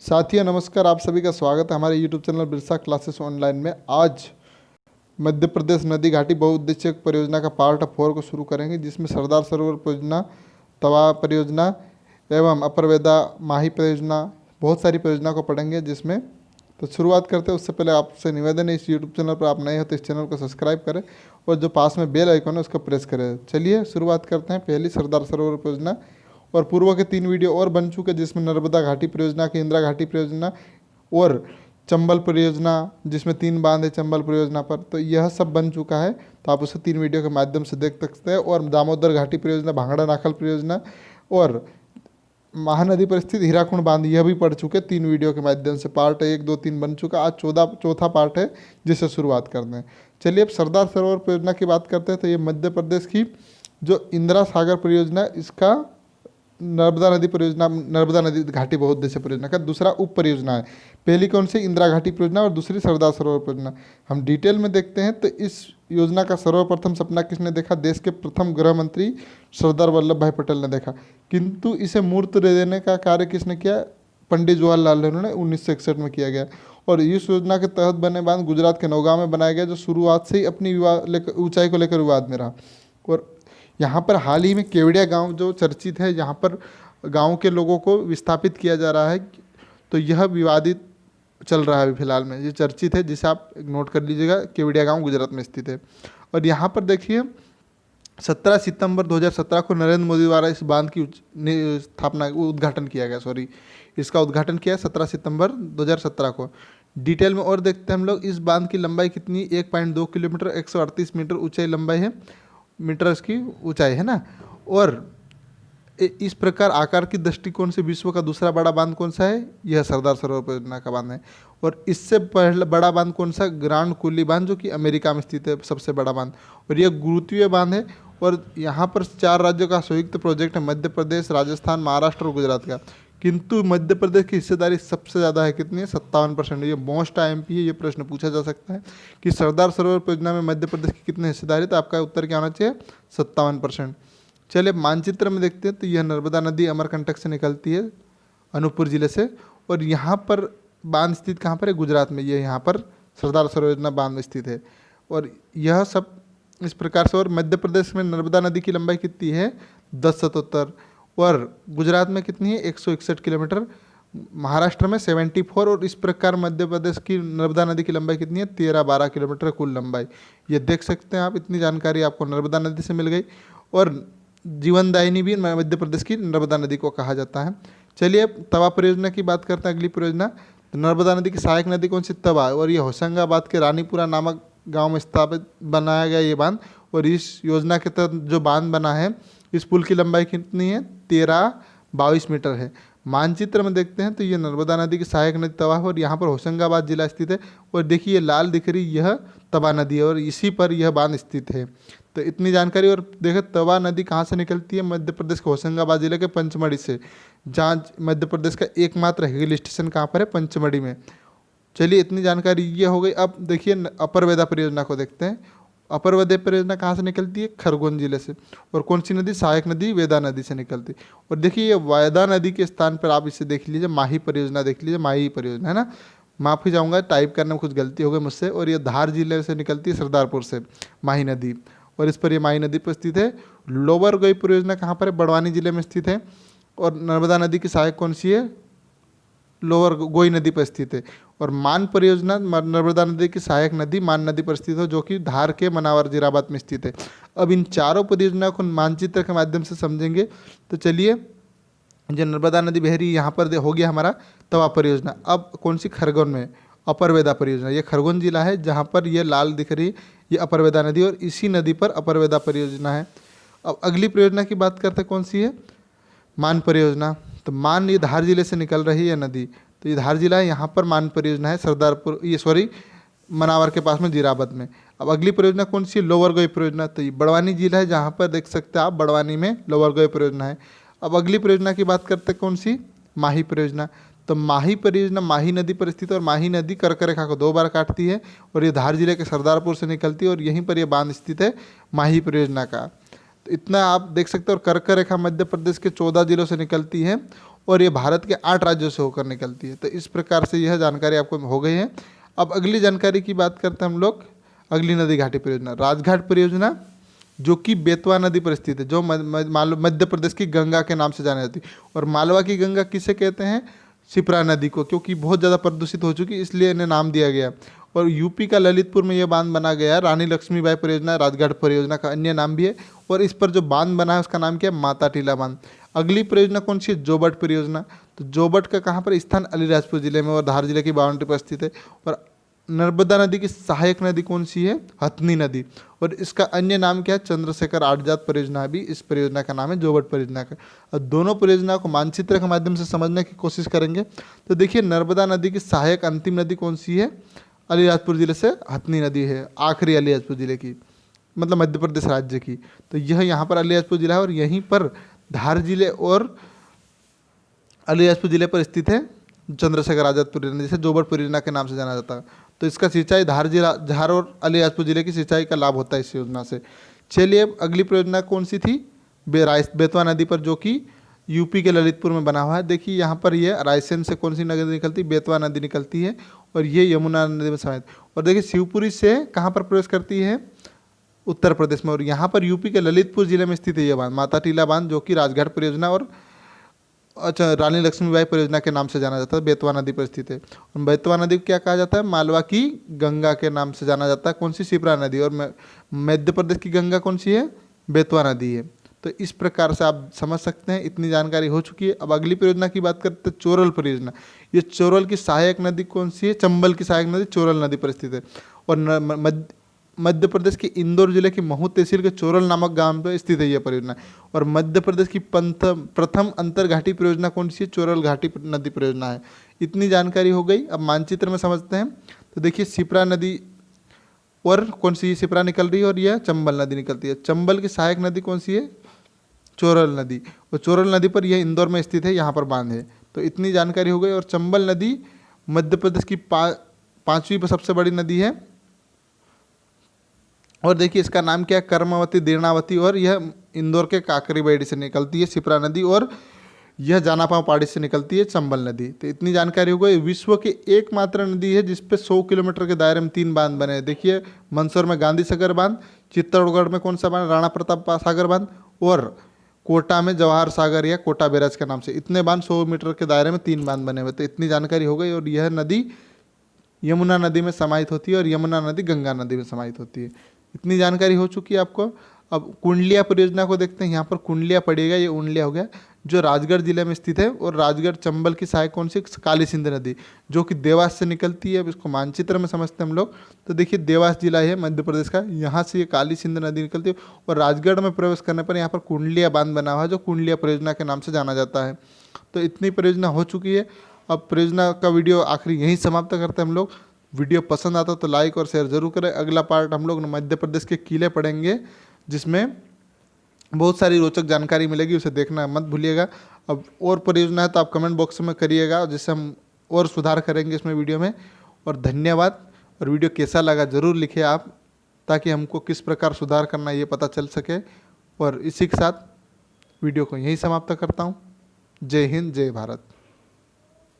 साथियों नमस्कार, आप सभी का स्वागत है हमारे YouTube channel Birsa classes online में। आज मध्य प्रदेश नदी घाटी बहुउद्देश्यक परियोजना का पार्ट 4 को शुरू करेंगे, जिसमें सरदार सरोवर परियोजना, तवा परियोजना एवं अपर वेदा माही परियोजना, बहुत सारी परियोजना को पढ़ेंगे। जिसमें तो शुरुआत करते हैं। उससे पहले आपसे निवेदन है, इस यूट्यूब चैनल पर आप नए हो तो इस चैनल को सब्सक्राइब करें और जो पास में बेल आइकन है उसको प्रेस करें। चलिए शुरुआत करते हैं। पहली सरदार सरोवर परियोजना, और पूर्व के 3 वीडियो और बन चुके, जिसमें नर्मदा घाटी परियोजना, केंद्रा घाटी परियोजना और चंबल परियोजना, जिसमें 3 बांध है चंबल परियोजना पर। तो यह सब बन चुका है, तो आप उसे 3 वीडियो के माध्यम से देख सकते हैं। और दामोदर घाटी परियोजना, भांगड़ा नाखल परियोजना और महानदी पर स्थित हीराकुंड बांध, यह भी पढ़ चुके 3 वीडियो के माध्यम से। पार्ट 1, 2, 3 बन चुका। आज चौथा पार्ट है, जिससे शुरुआत करते हैं। चलिए अब सरदार सरोवर परियोजना की बात करते हैं। तो ये मध्य प्रदेश की जो इंदिरा सागर परियोजना, इसका नर्मदा नदी परियोजना, नर्मदा नदी घाटी बहुउद्देश्य परियोजना का दूसरा उप परियोजना है। पहली कौन सी? इंदिरा घाटी परियोजना, और दूसरी सरदार सरोवर परियोजना। हम डिटेल में देखते हैं। तो इस योजना का सर्वप्रथम सपना किसने देखा? देश के प्रथम गृह मंत्री सरदार वल्लभ भाई पटेल ने देखा। किंतु इसे मूर्त देने का कार्य किसने किया? पंडित जवाहरलाल नेहरू ने 1961 में किया गया। और इस योजना के तहत बने बांध गुजरात के नौगांव में बनाया गया, जो शुरुआत से ही अपनी ऊंचाई को लेकर विवाद में रहा। और यहाँ पर हाल ही में केवड़िया गांव जो चर्चित है, यहाँ पर गांव के लोगों को विस्थापित किया जा रहा है, तो यह विवादित चल रहा है अभी फिलहाल में, ये चर्चित है, जिसे आप नोट कर लीजिएगा। केवड़िया गांव गुजरात में स्थित है। और यहाँ पर देखिए 17 सितंबर 2017 को नरेंद्र मोदी द्वारा इस बांध की उद्घाटन किया गया। इसका उद्घाटन किया 17 सितंबर 2017 को। डिटेल में और देखते हैं हम लोग। इस बांध की लंबाई कितनी? 1.2 किलोमीटर, 138 मीटर ऊंचाई लंबाई है, मीटर इसकी ऊंचाई है ना। और इस प्रकार आकार की दृष्टिकोण से विश्व का दूसरा बड़ा बांध कौन सा है? यह सरदार सरोवर परियोजना का बांध है। और इससे पहले बड़ा बांध कौन सा? ग्रांड कुली बांध, जो कि अमेरिका में स्थित है, सबसे बड़ा बांध। और यह गुरुत्वीय बांध है। और यहाँ पर 4 राज्यों का संयुक्त प्रोजेक्ट है, मध्य प्रदेश, राजस्थान, महाराष्ट्र और गुजरात का। किंतु मध्य प्रदेश की हिस्सेदारी सबसे ज़्यादा है। कितनी है? 57%। ये मोस्ट IMP है। ये प्रश्न पूछा जा सकता है कि सरदार सरोवर परियोजना में मध्य प्रदेश की कितनी हिस्सेदारी, तो आपका उत्तर क्या होना चाहिए? 57%। चलिए मानचित्र में देखते हैं। तो यह नर्मदा नदी अमरकंटक से निकलती है, अनूपपुर जिले से। और यहाँ पर बांध स्थित कहाँ पर है? गुजरात में। ये यहाँ पर सरदार सरोवर परियोजना बांध स्थित है। और यह सब इस प्रकार से। और मध्य प्रदेश में नर्मदा नदी की लंबाई कितनी है? 1077। और गुजरात में कितनी है? 161 किलोमीटर। महाराष्ट्र में 74। और इस प्रकार मध्य प्रदेश की नर्मदा नदी की लंबाई कितनी है? 13-12 किलोमीटर कुल लंबाई। ये देख सकते हैं आप। इतनी जानकारी आपको नर्मदा नदी से मिल गई। और जीवनदायिनी भी मध्य प्रदेश की नर्मदा नदी को कहा जाता है। चलिए अब तवा परियोजना की बात करते हैं। अगली परियोजना, तो नर्मदा नदी की सहायक नदी कौन सी? तवा। और ये होशंगाबाद के रानीपुरा नामक गाँव में स्थापित बनाया गया ये बांध। और इस योजना के तहत जो बांध बना है, इस पुल की लंबाई कितनी है? 13-22 मीटर है। मानचित्र में देखते हैं। तो ये नर्मदा नदी की सहायक नदी तवा है, और यहाँ पर होशंगाबाद जिला स्थित है। और देखिए ये लाल दिख रही, यह तवा नदी है, और इसी पर यह बांध स्थित है। तो इतनी जानकारी। और देखिए तवा नदी कहाँ से निकलती है? मध्य प्रदेश के होशंगाबाद जिले के पंचमढ़ी से, जहाँ मध्य प्रदेश का एकमात्र हिल स्टेशन कहाँ पर है? पंचमढ़ी में। चलिए इतनी जानकारी ये हो गई। अब देखिए अपर वेदा परियोजना को देखते हैं। अपर वेदा परियोजना कहाँ से निकलती है? खरगोन जिले से। और कौन सी नदी? सहायक नदी वेदा नदी से निकलती है। और देखिए ये वेदा नदी के स्थान पर आप इसे देख लीजिए, माही परियोजना देख लीजिए। माही परियोजना है ना, माफ़ी चाहूँगा टाइप करने में कुछ गलती हो गई मुझसे। और ये धार जिले से निकलती है, सरदारपुर से माही नदी। और इस पर ये माही नदी पर स्थित है। लोअर गोई परियोजना कहाँ पर है? बड़वानी जिले में स्थित है। और नर्मदा नदी की सहायक कौन सी है? लोअर गोई नदी पर स्थित है। और मान परियोजना नर्मदा नदी की सहायक नदी मान नदी पर स्थित है, जो कि धार के मनावर जीराबाद में स्थित है। अब इन चारों परियोजनाओं को मानचित्र के माध्यम से समझेंगे। तो चलिए, जो नर्मदा नदी बह रही है, यहाँ पर हो गया हमारा तवा परियोजना। अब कौन सी? खरगोन में अपर वेदा परियोजना। ये खरगोन जिला है, जहाँ पर ये लाल दिख रही, ये अपर वेदा नदी, और इसी नदी पर अपर वेदा परियोजना है। अब अगली परियोजना की बात करते हैं, कौन सी है? मान परियोजना। तो मान ये धार जिले से निकल रही है नदी, तो ये धार जिला है, यहाँ पर मान परियोजना है सरदारपुर, मनावर के पास में जीराबद में। अब अगली परियोजना कौन सी है? लोअर गोई परियोजना। तो ये बड़वानी जिला है, जहाँ पर देख सकते हैं आप, बड़वानी में लोअर गोई परियोजना है। अब अगली परियोजना की बात करते हैं, कौन सी? माही परियोजना। तो माही परियोजना माही नदी पर स्थित है, और माही नदी कर्क रेखा को 2 बार काटती है। और ये धार जिले के सरदारपुर से निकलती है, और यहीं पर यह बांध स्थित है माही परियोजना का। तो इतना आप देख सकते हो। और कर्क रेखा मध्य प्रदेश के 14 जिलों से निकलती है। और ये भारत के 8 राज्यों से होकर निकलती है। तो इस प्रकार से यह जानकारी आपको हो गई है। अब अगली जानकारी की बात करते हैं हम लोग। अगली नदी घाटी परियोजना राजघाट परियोजना, जो कि बेतवा नदी पर स्थित है, जो मध्य प्रदेश की गंगा के नाम से जानी जाती है। और मालवा की गंगा किसे कहते हैं? शिप्रा नदी को, क्योंकि बहुत ज़्यादा प्रदूषित हो चुकी इसलिए इन्हें नाम दिया गया। और यूपी का ललितपुर में यह बांध बना गया। रानी लक्ष्मीबाई परियोजना राजघाट परियोजना का अन्य नाम भी है। और इस पर जो बांध बना है उसका नाम क्या है? माता टीला बांध। अगली परियोजना कौन सी है? जोबट परियोजना। तो जोबट का कहाँ पर स्थान? अलीराजपुर जिले में और धार जिले की बाउंड्री पर स्थित है। और नर्मदा नदी की सहायक नदी कौन सी है? हथनी नदी। और इसका अन्य नाम क्या है? चंद्रशेखर आजाद परियोजना भी इस परियोजना का नाम है, जोबट परियोजना का। और दोनों परियोजना को मानचित्र के माध्यम से समझने की कोशिश करेंगे। तो देखिए, नर्मदा नदी की सहायक अंतिम नदी कौन सी है? अलीराजपुर जिले से हथनी नदी है, आखिरी अलीराजपुर जिले की, मतलब मध्य प्रदेश राज्य की। तो यह यहाँ पर अलीराजपुर जिला है और यहीं पर धार जिले और अलीराजपुर जिले पर स्थित है चंद्रशेखर आजाद परियोजना, जिसे जोबट परियोजना के नाम से जाना जाता है। तो इसका सिंचाई धार और अलीराजपुर जिले की सिंचाई का लाभ होता है इस योजना से। चलिए, अब अगली परियोजना कौन सी थी? बेतवा नदी पर, जो कि यूपी के ललितपुर में बना हुआ है। देखिए, यहाँ पर ये रायसेन से कौन सी नदी निकलती है? बेतवा नदी निकलती है और ये यमुना नदी में समाहित। और देखिए, शिवपुरी से कहाँ पर प्रवेश करती है? उत्तर प्रदेश में। और यहाँ पर यूपी के ललितपुर जिले में स्थित है यह बांध, माता टीला बांध, जो कि राजघाट परियोजना और रानी लक्ष्मीबाई परियोजना के नाम से जाना जाता है, बेतवा नदी पर स्थित है। और बेतवा नदी को क्या कहा जाता है? मालवा की गंगा के नाम से जाना जाता है। कौन सी? शिप्रा नदी। और मध्य प्रदेश की गंगा कौन सी है? बेतवा नदी है। तो इस प्रकार से आप समझ सकते हैं, इतनी जानकारी हो चुकी है। अब अगली परियोजना की बात करते हैं, चोरल परियोजना। ये चोरल की सहायक नदी कौन सी है? चंबल की सहायक नदी चोरल नदी पर स्थित है। और मध्य प्रदेश के इंदौर जिले की महू तहसील के चोरल नामक गांव पर स्थित है यह परियोजना। और मध्य प्रदेश की प्रथम अंतर घाटी परियोजना कौन सी है? चोरल घाटी नदी परियोजना है। इतनी जानकारी हो गई। अब मानचित्र में समझते हैं। तो देखिए, शिप्रा नदी और कौन सी शिप्रा निकल रही है और यह चंबल नदी निकलती है। चंबल की सहायक नदी कौन सी है? चोरल नदी। और चोरल नदी पर यह इंदौर में स्थित है, यहाँ पर बांध है। तो इतनी जानकारी हो गई। और चंबल नदी मध्य प्रदेश की 5वीं सबसे बड़ी नदी है। और देखिए, इसका नाम क्या है? कर्मावती, दीर्णावती। और यह इंदौर के काकरीबेड़ी से निकलती है शिप्रा नदी, और यह जानापाव पहाड़ी से निकलती है चंबल नदी। तो इतनी जानकारी हो गई। विश्व की एकमात्र नदी है जिसपे 100 किलोमीटर के दायरे में 3 बांध बने हैं। देखिए, मंदसौर में गांधी सागर बांध, चित्तौड़गढ़ में कौन सा बांध? राणा प्रताप सागर बांध, और कोटा में जवाहर सागर या कोटा बैराज के नाम से। इतने बांध 100 मीटर के दायरे में 3 बांध बने हुए। तो इतनी जानकारी हो गई। और यह नदी यमुना नदी में समाहित होती है और यमुना नदी गंगा नदी में समाहित होती है। इतनी जानकारी हो चुकी है आपको। अब कुंडलिया परियोजना को देखते हैं। यहाँ पर कुंडलिया पड़ेगा, ये उंडलिया हो गया, जो राजगढ़ जिले में स्थित है। और राजगढ़ चंबल की सहायक कौन सी? काली सिंध नदी, जो कि देवास से निकलती है। अब इसको मानचित्र में समझते हैं हम लोग। तो देखिए, देवास जिला है मध्य प्रदेश का, यहाँ से ये काली सिंध नदी निकलती है। और राजगढ़ में प्रवेश करने पर यहाँ पर कुंडलिया बांध बना हुआ है, जो कुंडलिया परियोजना के नाम से जाना जाता है। तो इतनी परियोजना हो चुकी है। अब परियोजना का वीडियो आखिरी यहीं समाप्त करते हैं हम लोग। वीडियो पसंद आता तो लाइक और शेयर जरूर करें। अगला पार्ट हम लोग मध्य प्रदेश के किले पढ़ेंगे, जिसमें बहुत सारी रोचक जानकारी मिलेगी, उसे देखना मत भूलिएगा। अब और परियोजना है तो आप कमेंट बॉक्स में करिएगा, जिससे हम और सुधार करेंगे इसमें वीडियो में। और धन्यवाद। और वीडियो कैसा लगा ज़रूर लिखें आप, ताकि हमको किस प्रकार सुधार करना है ये पता चल सके। और इसी के साथ वीडियो को यहीं समाप्त करता हूँ। जय हिंद, जय भारत।